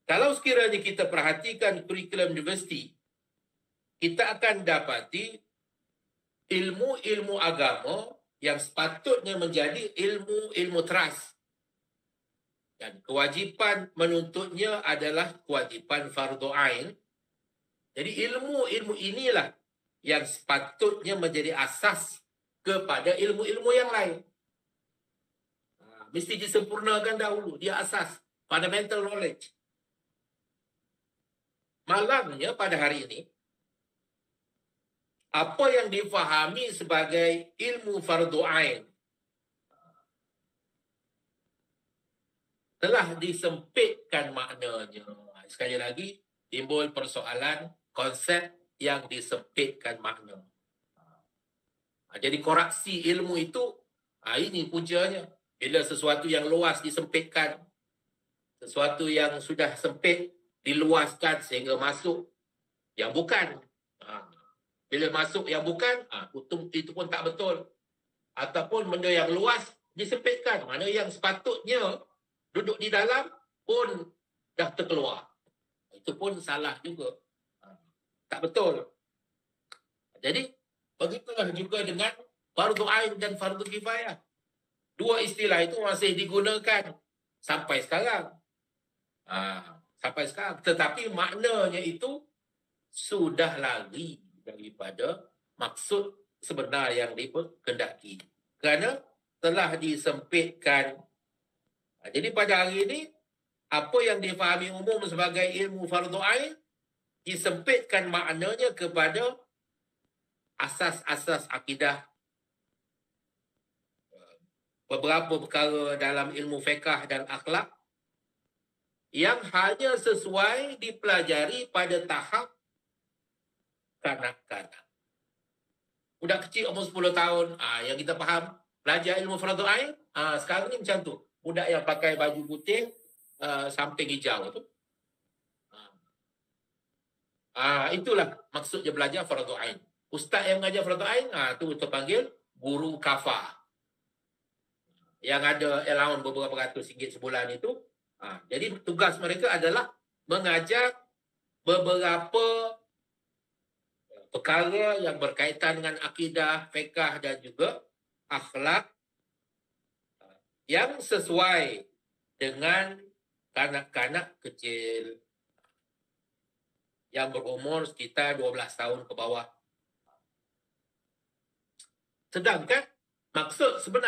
Kalau sekiranya kita perhatikan kurikulum universiti, kita akan dapati ilmu-ilmu agama yang sepatutnya menjadi ilmu-ilmu teras. Dan kewajipan menuntutnya adalah kewajipan fardu ain. Jadi ilmu-ilmu inilah yang sepatutnya menjadi asas kepada ilmu-ilmu yang lain. Mesti disempurnakan dahulu, dia asas, fundamental knowledge. Malangnya pada hari ini, apa yang difahami sebagai ilmu fardu ain telah disempitkan maknanya. Sekali lagi, timbul persoalan konsep yang disempitkan makna. Jadi koreksi ilmu itu, ini puncanya. Bila sesuatu yang luas disempitkan, sesuatu yang sudah sempit diluaskan sehingga masuk yang bukan. Bila masuk yang bukan, itu pun tak betul. Ataupun benda yang luas disempitkan, mana yang sepatutnya duduk di dalam pun dah terkeluar. Itu pun salah juga. Tak betul. Jadi, begitulah juga dengan fardu ain dan fardu kifayah. Dua istilah itu masih digunakan sampai sekarang. Sampai sekarang. Tetapi maknanya itu sudah lari daripada maksud sebenar yang dikehendaki. Kerana telah disempitkan. Jadi pada hari ini, apa yang difahami umum sebagai ilmu fardu ain disempitkan maknanya kepada asas-asas akidah, beberapa perkara dalam ilmu fiqh dan akhlak yang hanya sesuai dipelajari pada tahap kanak-kanak. Budak kecil umur 10 tahun, yang kita faham, belajar ilmu fardu ain, sekarang ni macam tu. Budak yang pakai baju putih, samping hijau tu. Itulah maksudnya belajar fardu ain. Ustaz yang mengajar fardu ain, tu terpanggil guru kafah. Yang ada allowance beberapa ratus ringgit sebulan itu. Jadi tugas mereka adalah mengajar beberapa perkara yang berkaitan dengan akidah, fiqh dan juga akhlak yang sesuai dengan kanak-kanak kecil yang berumur sekitar 12 tahun ke bawah. Sedangkan maksud sebenarnya